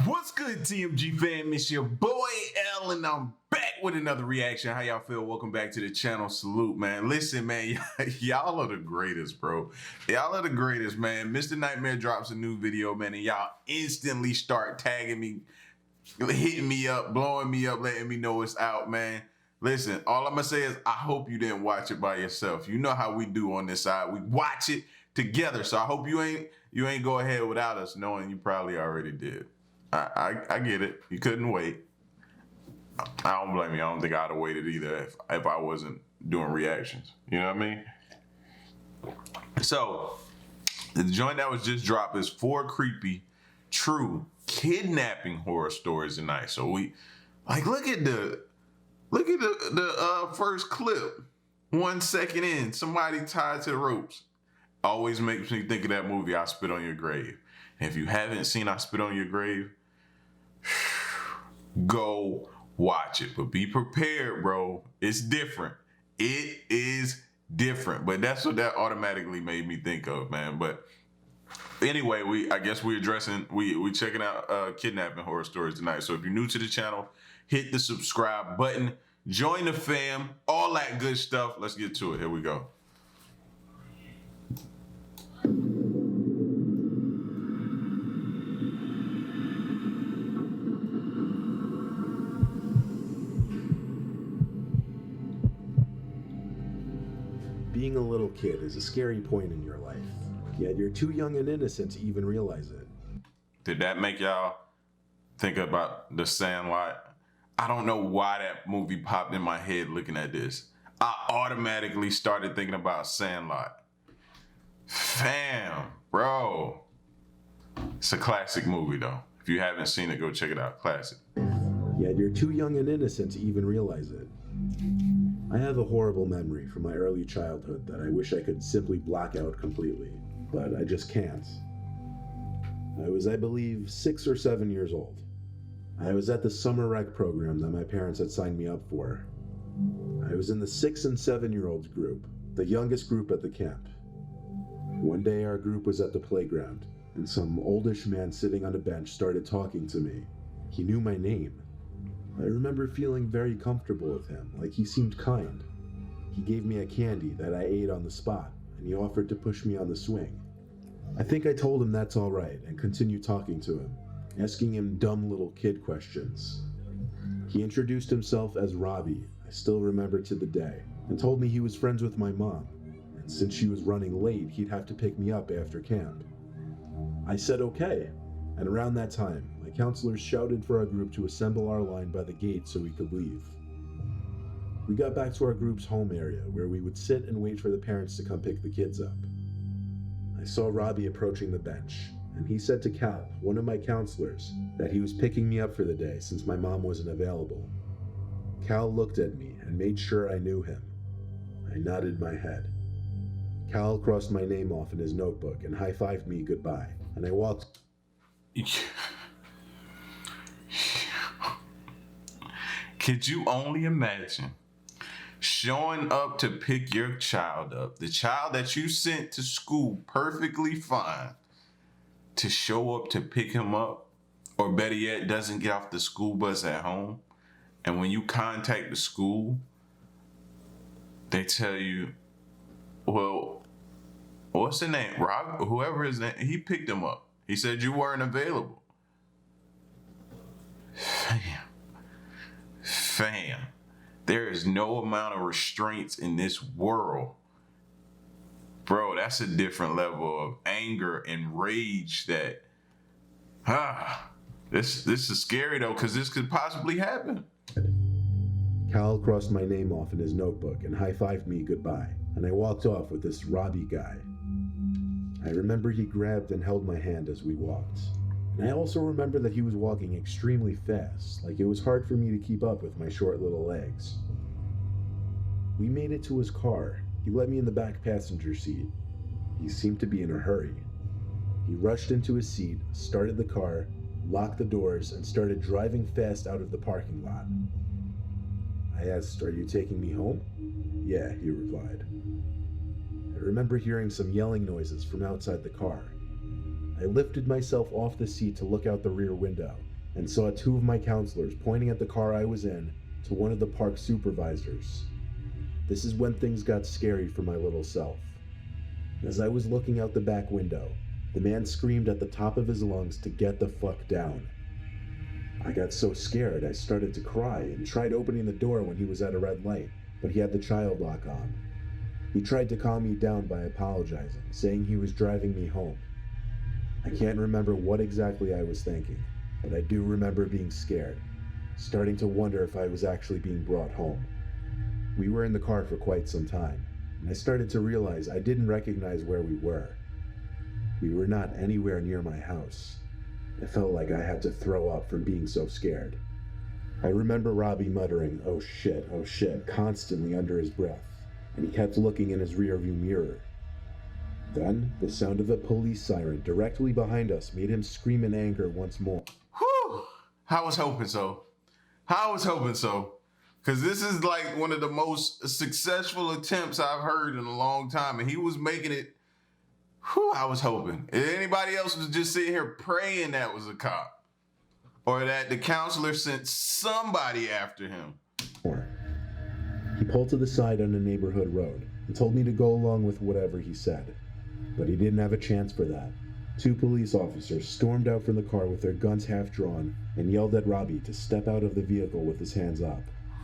What's good, TMG fam? It's your boy L, and I'm back with another reaction. How y'all feel? Welcome back to the channel. Salute, man. Listen, man, y'all are the greatest, bro. Y'all are the greatest, man. Mr. Nightmare drops a new video, man, and y'all instantly start tagging me, hitting me up, blowing me up, letting me know it's out, man. Listen, all I'm gonna say is I hope you didn't watch it by yourself. You know how we do on this side. We watch it together. So I hope you ain't go ahead without us, knowing you probably already did. I get it. You couldn't wait. I don't blame you. I don't think I'd have waited either if I wasn't doing reactions. You know what I mean? So the joint that was just dropped is 4 creepy, true kidnapping horror stories tonight. So we look at the first clip. 1 second in, somebody tied to the ropes. Always makes me think of that movie, I Spit on Your Grave. And if you haven't seen I Spit on Your Grave, go watch it. But be prepared, bro. It's different. It is different. But that's what that automatically made me think of, man. But anyway, we checking out kidnapping horror stories tonight. So if you're new to the channel, hit the subscribe button, join the fam, all that good stuff. Let's get to it. Here we go. Being a little kid is a scary point in your life, yet you're too young and innocent to even realize it. Did that make y'all think about The Sandlot? I don't know why that movie popped in my head looking at this. I automatically started thinking about Sandlot. Fam, bro. It's a classic movie though. If you haven't seen it, go check it out. Classic. Yet you're too young and innocent to even realize it. I have a horrible memory from my early childhood that I wish I could simply block out completely, but I just can't. I was, I believe, 6 or 7 years old. I was at the summer rec program that my parents had signed me up for. I was in the 6 and 7-year-olds group, the youngest group at the camp. One day our group was at the playground, and some oldish man sitting on a bench started talking to me. He knew my name. I remember feeling very comfortable with him, like he seemed kind. He gave me a candy that I ate on the spot, and he offered to push me on the swing. I think I told him that's all right and continued talking to him, asking him dumb little kid questions. He introduced himself as Robbie, I still remember to the day, and told me he was friends with my mom, and since she was running late, he'd have to pick me up after camp. I said okay, and around that time, my counselors shouted for our group to assemble our line by the gate so we could leave. We got back to our group's home area where we would sit and wait for the parents to come pick the kids up. I saw Robbie approaching the bench, and he said to Cal, one of my counselors, that he was picking me up for the day since my mom wasn't available. Cal looked at me and made sure I knew him. I nodded my head. Cal crossed my name off in his notebook and high-fived me goodbye, and I walked... Could you only imagine showing up to pick your child up, the child that you sent to school perfectly fine, to show up to pick him up, or better yet, doesn't get off the school bus at home, and when you contact the school, they tell you, well, what's the name? Rob, whoever his name, he picked him up. He said you weren't available. Fam, there is no amount of restraints in this world. Bro, that's a different level of anger and rage that, this is scary though, because this could possibly happen. Cal crossed my name off in his notebook and high-fived me goodbye, and I walked off with this Robbie guy. I remember he grabbed and held my hand as we walked. And I also remember that he was walking extremely fast, like it was hard for me to keep up with my short little legs. We made it to his car. He let me in the back passenger seat. He seemed to be in a hurry. He rushed into his seat, started the car, locked the doors, and started driving fast out of the parking lot. I asked, "Are you taking me home?" "Yeah," he replied. I remember hearing some yelling noises from outside the car. I lifted myself off the seat to look out the rear window and saw two of my counselors pointing at the car I was in to one of the park supervisors. This is when things got scary for my little self. As I was looking out the back window, the man screamed at the top of his lungs to get the fuck down. I got so scared I started to cry and tried opening the door when he was at a red light, but he had the child lock on. He tried to calm me down by apologizing, saying he was driving me home. I can't remember what exactly I was thinking, but I do remember being scared, starting to wonder if I was actually being brought home. We were in the car for quite some time, and I started to realize I didn't recognize where we were. We were not anywhere near my house. I felt like I had to throw up from being so scared. I remember Robbie muttering, oh shit, constantly under his breath, and he kept looking in his rearview mirror. Then, the sound of a police siren directly behind us made him scream in anger once more. Whew! I was hoping so. Because this is like one of the most successful attempts I've heard in a long time. And he was making it. Whew, I was hoping. If anybody else was just sitting here praying that was a cop. Or that the counselor sent somebody after him. He pulled to the side on a neighborhood road and told me to go along with whatever he said. But he didn't have a chance for that. Two police officers stormed out from the car with their guns half drawn and yelled at Robbie to step out of the vehicle with his hands up.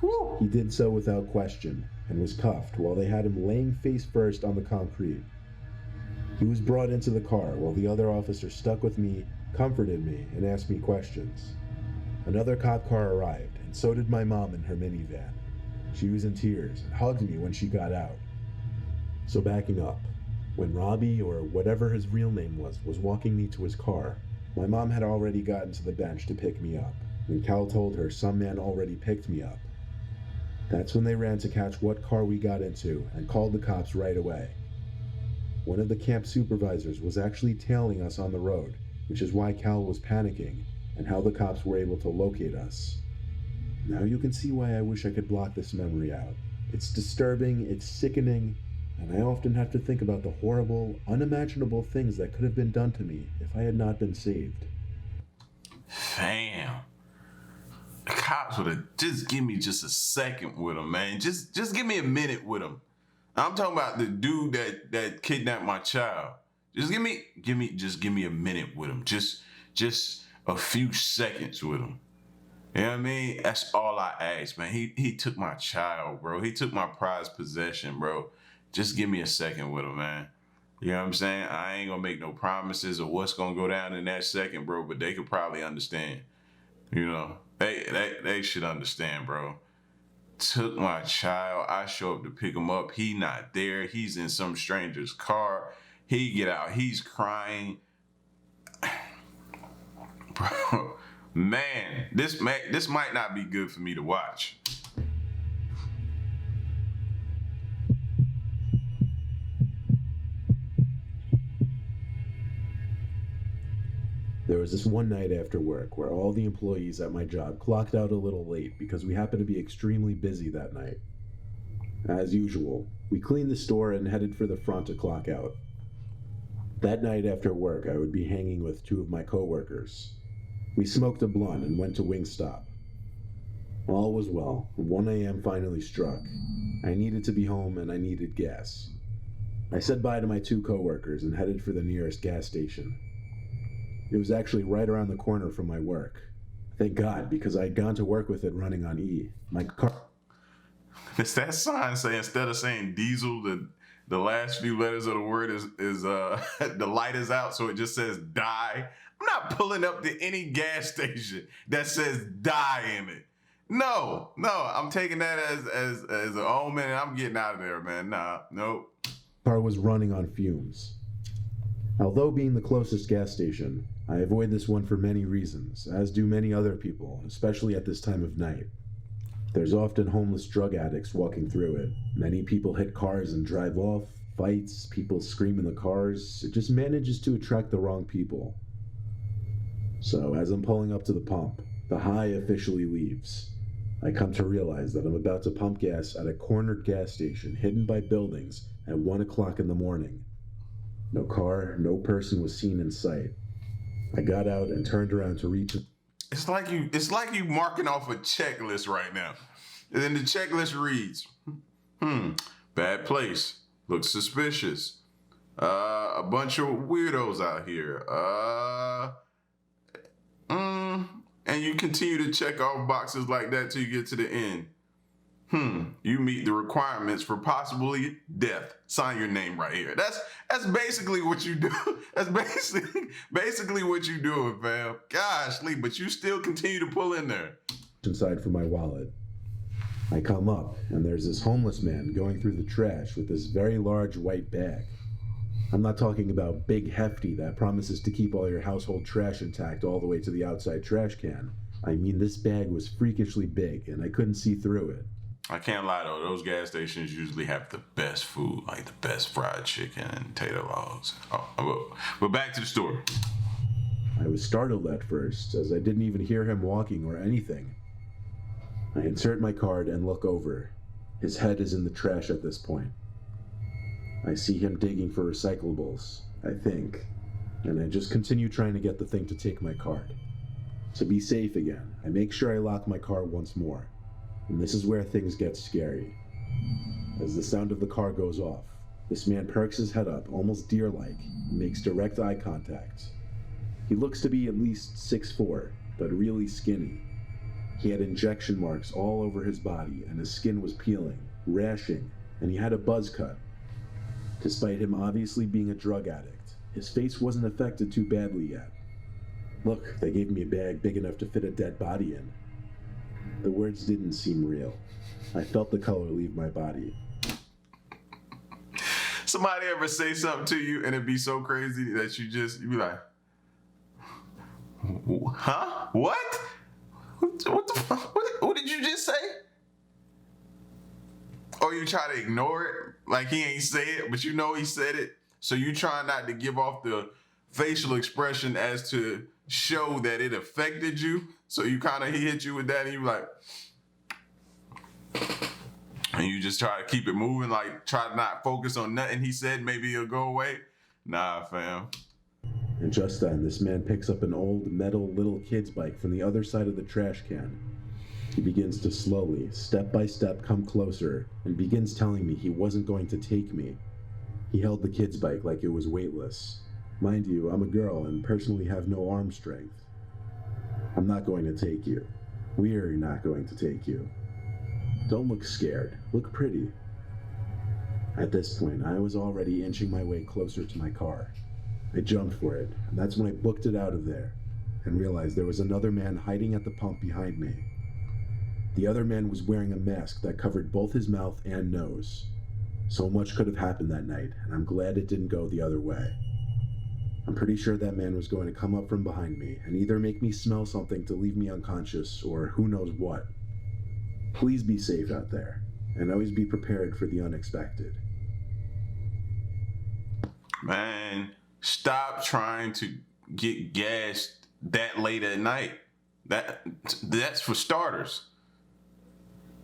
Whew. He did so without question and was cuffed while they had him laying face first on the concrete. He was brought into the car while the other officer stuck with me, comforted me, and asked me questions. Another cop car arrived, and so did my mom in her minivan. She was in tears and hugged me when she got out. So backing up, when Robbie, or whatever his real name was walking me to his car, my mom had already gotten to the bench to pick me up, and Cal told her some man already picked me up. That's when they ran to catch what car we got into and called the cops right away. One of the camp supervisors was actually tailing us on the road, which is why Cal was panicking and how the cops were able to locate us. Now you can see why I wish I could block this memory out. It's disturbing, it's sickening, and I often have to think about the horrible, unimaginable things that could have been done to me if I had not been saved. Fam. The cops would have just give me just a second with him, man. Just give me a minute with him. I'm talking about the dude that kidnapped my child. Just give me a minute with him. Just a few seconds with him. You know what I mean? That's all I ask, man. He took my child, bro. He took my prized possession, bro. Just give me a second with him, man. You know what I'm saying? I ain't gonna make no promises of what's gonna go down in that second, bro, but they could probably understand. You know, they should understand, bro. Took my child. I show up to pick him up. He not there. He's in some stranger's car. He get out. He's crying. Bro, man, this might not be good for me to watch. There was this one night after work where all the employees at my job clocked out a little late because we happened to be extremely busy that night. As usual, we cleaned the store and headed for the front to clock out. That night after work, I would be hanging with two of my coworkers. We smoked a blunt and went to Wingstop. All was well, and 1 a.m. finally struck. I needed to be home and I needed gas. I said bye to my two coworkers and headed for the nearest gas station. It was actually right around the corner from my work. Thank God, because I'd gone to work with it running on E. My car... It's that sign saying, instead of saying diesel, the last few letters of the word is the light is out, so it just says die. I'm not pulling up to any gas station that says die in it. No, I'm taking that as an omen and I'm getting out of there, man. Nope. Car was running on fumes. Although being the closest gas station, I avoid this one for many reasons, as do many other people, especially at this time of night. There's often homeless drug addicts walking through it. Many people hit cars and drive off, fights, people scream in the cars. It just manages to attract the wrong people. So as I'm pulling up to the pump, the high officially leaves. I come to realize that I'm about to pump gas at a cornered gas station hidden by buildings at 1 o'clock in the morning. No car, no person was seen in sight. I got out and turned around to reach. It's like you marking off a checklist right now. And then the checklist reads, bad place, looks suspicious. A bunch of weirdos out here. And you continue to check off boxes like that till you get to the end. You meet the requirements for possibly death. Sign your name right here. That's basically what you do. That's basically what you doing, fam. Gosh, Lee, but you still continue to pull in there. Inside for my wallet. I come up, and there's this homeless man going through the trash with this very large white bag. I'm not talking about big hefty that promises to keep all your household trash intact all the way to the outside trash can. I mean, this bag was freakishly big, and I couldn't see through it. I can't lie though, those gas stations usually have the best food, like the best fried chicken and tater logs. But back to the story. I was startled at first, as I didn't even hear him walking or anything. I insert my card and look over. His head is in the trash at this point. I see him digging for recyclables, I think, and I just continue trying to get the thing to take my card. To be safe again, I make sure I lock my car once more. And this is where things get scary. As the sound of the car goes off, this man perks his head up, almost deer-like, and makes direct eye contact. He looks to be at least 6'4", but really skinny. He had injection marks all over his body, and his skin was peeling, rashing, and he had a buzz cut. Despite him obviously being a drug addict, his face wasn't affected too badly yet. Look, they gave me a bag big enough to fit a dead body in. The words didn't seem real. I felt the color leave my body. Somebody ever say something to you and it'd be so crazy that you'd be like, huh? What? What the fuck? What did you just say? Or you try to ignore it, like he ain't say it, but you know he said it. So you try not to give off the facial expression as to show that it affected you. So he hit you with that and you like, and you just try to keep it moving, like try to not focus on nothing he said, maybe it'll go away. Nah, fam. And just then, this man picks up an old metal little kid's bike from the other side of the trash can. He begins to slowly, step by step, come closer and begins telling me he wasn't going to take me. He held the kid's bike like it was weightless. Mind you, I'm a girl and personally have no arm strength. I'm not going to take you. We're not going to take you. Don't look scared. Look pretty. At this point, I was already inching my way closer to my car. I jumped for it, and that's when I booked it out of there and realized there was another man hiding at the pump behind me. The other man was wearing a mask that covered both his mouth and nose. So much could have happened that night, and I'm glad it didn't go the other way. I'm pretty sure that man was going to come up from behind me and either make me smell something to leave me unconscious or who knows what. Please be safe out there, and always be prepared for the unexpected. Man, stop trying to get gassed that late at night. That's for starters.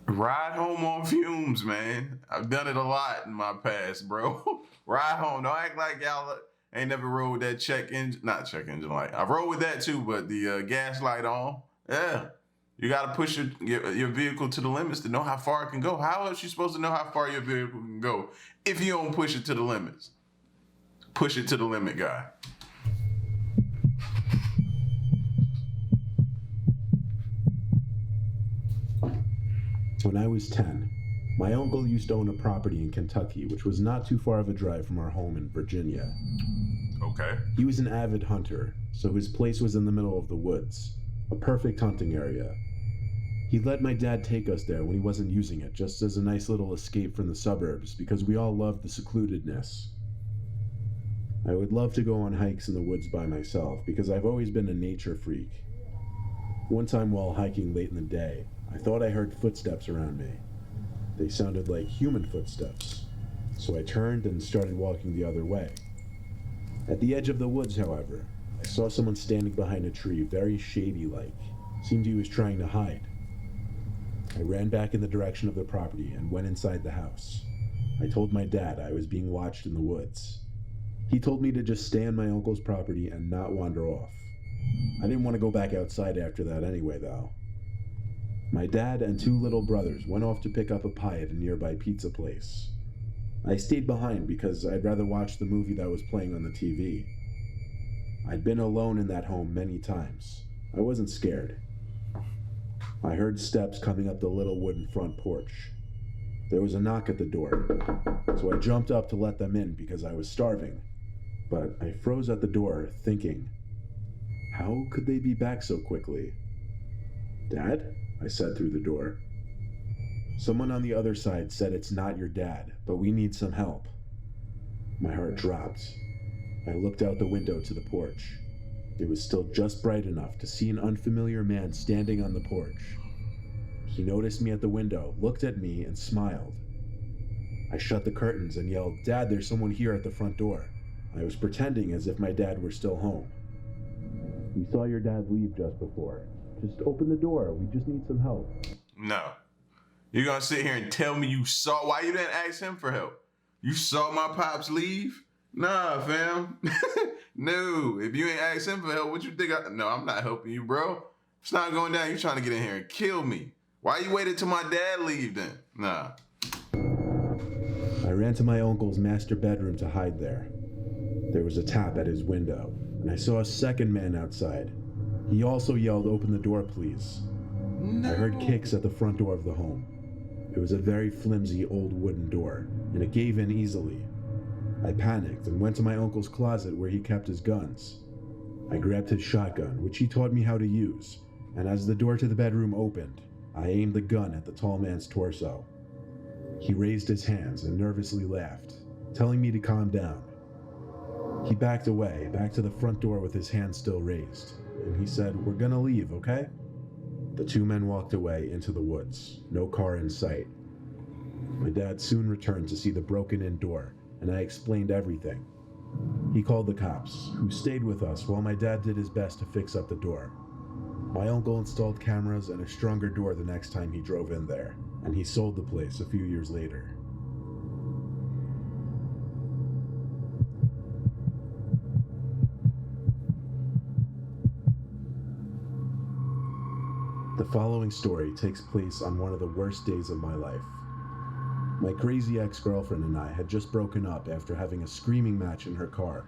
Ride home on fumes, man. I've done it a lot in my past, bro. Ride home. Don't act like y'all ain't never rode that not check engine light. I rode with that too, but the gas light on. Yeah. You got to push your vehicle to the limits to know how far it can go. How else you supposed to know how far your vehicle can go if you don't push it to the limits? Push it to the limit, guy. When I was 10, my uncle used to own a property in Kentucky, which was not too far of a drive from our home in Virginia. Okay. He was an avid hunter, so his place was in the middle of the woods, a perfect hunting area. He let my dad take us there when he wasn't using it, just as a nice little escape from the suburbs, because we all loved the secludedness. I would love to go on hikes in the woods by myself, because I've always been a nature freak. One time while hiking late in the day, I thought I heard footsteps around me. They sounded like human footsteps, so I turned and started walking the other way. At the edge of the woods, however, I saw someone standing behind a tree, very shady-like. Seemed he was trying to hide. I ran back in the direction of the property and went inside the house. I told my dad I was being watched in the woods. He told me to just stay on my uncle's property and not wander off. I didn't want to go back outside after that anyway, though. My dad and two little brothers went off to pick up a pie at a nearby pizza place. I stayed behind because I'd rather watch the movie that was playing on the TV. I'd been alone in that home many times. I wasn't scared. I heard steps coming up the little wooden front porch. There was a knock at the door, so I jumped up to let them in because I was starving. But I froze at the door, thinking, how could they be back so quickly? "Dad?" I said through the door. Someone on the other side said, "It's not your dad, but we need some help." My heart dropped. I looked out the window to the porch. It was still just bright enough to see an unfamiliar man standing on the porch. He noticed me at the window, looked at me, and smiled. I shut the curtains and yelled, "Dad, there's someone here at the front door." I was pretending as if my dad were still home. "We saw your dad leave just before. Just open the door. We just need some help." No. You're gonna sit here and tell me you saw, why you didn't ask him for help? You saw my pops leave? Nah, fam. No, if you ain't asked him for help, what you think? No, I'm not helping you, bro. It's not going down. You're trying to get in here and kill me. Why you waited till my dad leave then? Nah. I ran to my uncle's master bedroom to hide there. There was a tap at his window, and I saw a second man outside. He also yelled, "Open the door, please." No. I heard kicks at the front door of the home. It was a very flimsy old wooden door, and it gave in easily. I panicked and went to my uncle's closet where he kept his guns. I grabbed his shotgun, which he taught me how to use, and as the door to the bedroom opened, I aimed the gun at the tall man's torso. He raised his hands and nervously laughed, telling me to calm down. He backed away, back to the front door with his hand still raised, and he said, "We're gonna leave, okay?" The two men walked away into the woods, no car in sight. My dad soon returned to see the broken-in door, and I explained everything. He called the cops, who stayed with us while my dad did his best to fix up the door. My uncle installed cameras and a stronger door the next time he drove in there, and he sold the place a few years later. The following story takes place on one of the worst days of my life. My crazy ex-girlfriend and I had just broken up after having a screaming match in her car.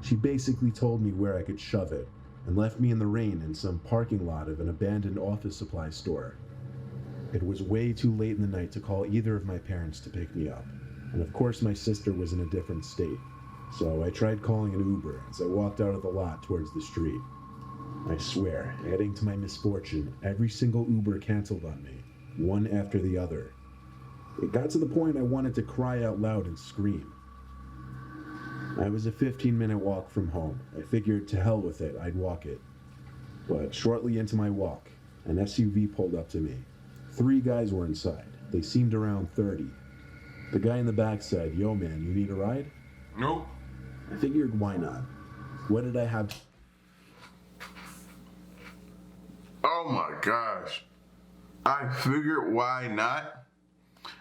She basically told me where I could shove it and left me in the rain in some parking lot of an abandoned office supply store. It was way too late in the night to call either of my parents to pick me up, and of course my sister was in a different state, so I tried calling an Uber as I walked out of the lot towards the street. I swear, adding to my misfortune, every single Uber canceled on me, one after the other. It got to the point I wanted to cry out loud and scream. I was a 15-minute walk from home. I figured to hell with it, I'd walk it. But shortly into my walk, an SUV pulled up to me. 3 guys were inside. They seemed around 30. The guy in the back said, "Yo man, you need a ride?" Nope. I figured, why not? What did I have? Oh my gosh. I figured, why not?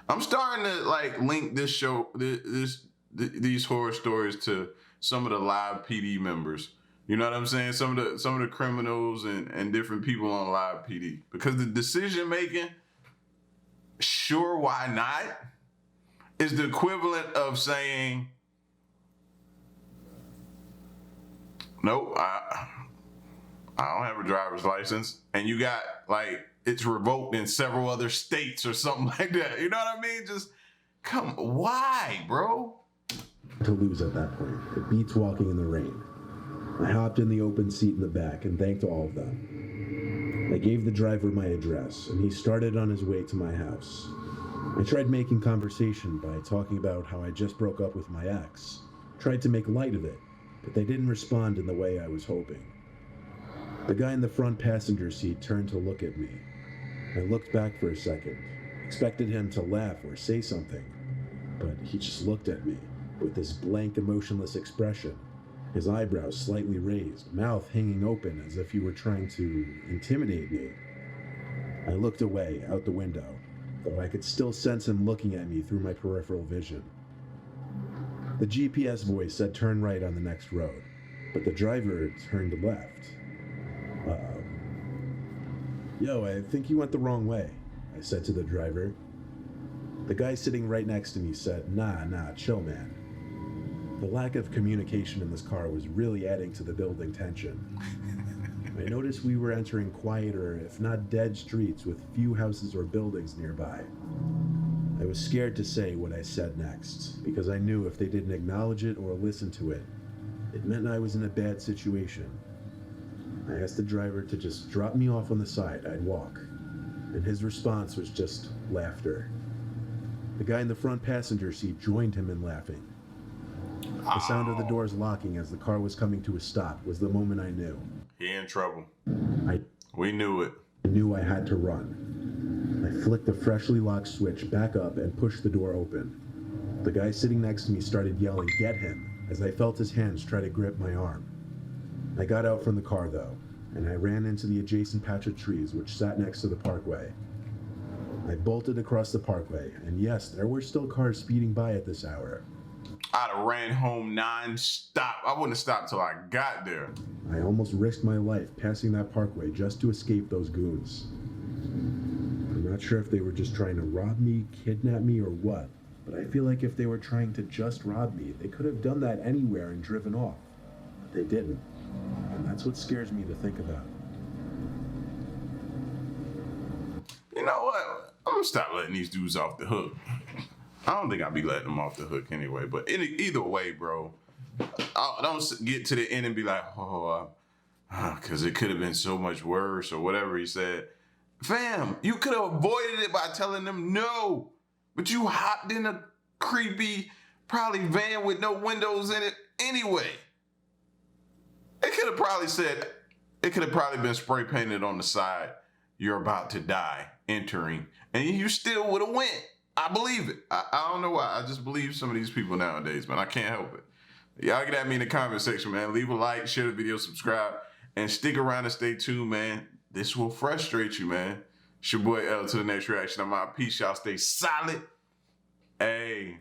I'm starting to link this show, these horror stories to some of the live PD members. You know what I'm saying? Some of the criminals and different people on live PD, because the decision making, sure, why not, is the equivalent of saying, nope, I don't have a driver's license, and you got it's revoked in several other states or something like that. You know what I mean? Just why, bro? To lose at that point. It beats walking in the rain. I hopped in the open seat in the back and thanked all of them. I gave the driver my address, and he started on his way to my house. I tried making conversation by talking about how I just broke up with my ex. Tried to make light of it, but they didn't respond in the way I was hoping. The guy in the front passenger seat turned to look at me. I looked back for a second, expected him to laugh or say something, but he just looked at me with this blank, emotionless expression, his eyebrows slightly raised, mouth hanging open as if he were trying to intimidate me. I looked away, out the window, though I could still sense him looking at me through my peripheral vision. The GPS voice said turn right on the next road, but the driver turned left. Uh-oh. Yo, I think you went the wrong way, I said to the driver. The guy sitting right next to me said, Nah, chill, man. The lack of communication in this car was really adding to the building tension. I noticed we were entering quieter, if not dead streets with few houses or buildings nearby. I was scared to say what I said next, because I knew if they didn't acknowledge it or listen to it, it meant I was in a bad situation. I asked the driver to just drop me off on the side, I'd walk, and his response was just laughter. The guy in the front passenger seat joined him in laughing. The sound of the doors locking as the car was coming to a stop was the moment I knew. He in trouble. I We knew it. knew I had to run. I flicked the freshly locked switch back up and pushed the door open. The guy sitting next to me started yelling, "Get him," as I felt his hands try to grip my arm. I got out from the car though, and I ran into the adjacent patch of trees which sat next to the Parkway. I bolted across the Parkway, and yes, there were still cars speeding by at this hour. I'd have ran home non-stop. I wouldn't have stopped till I got there. I almost risked my life passing that Parkway just to escape those goons. I'm not sure if they were just trying to rob me, kidnap me, or what, but I feel like if they were trying to just rob me, they could have done that anywhere and driven off. But they didn't, and that's what scares me to think about. You know what? I'm gonna stop letting these dudes off the hook. I don't think I'll be letting them off the hook anyway, but either way, bro, I don't get to the end and be like, because it could have been so much worse or whatever he said. Fam, you could have avoided it by telling them no, but you hopped in a creepy, probably van with no windows in it anyway. It could have probably been spray painted on the side, "You're about to die, entering," and you still would have went. I believe it. I don't know why. I just believe some of these people nowadays, man. I can't help it. Y'all get at me in the comment section, man. Leave a like, share the video, subscribe, and stick around and stay tuned, man. This will frustrate you, man. It's your boy L to the next reaction. I'm out. Peace, y'all. Stay solid. Hey.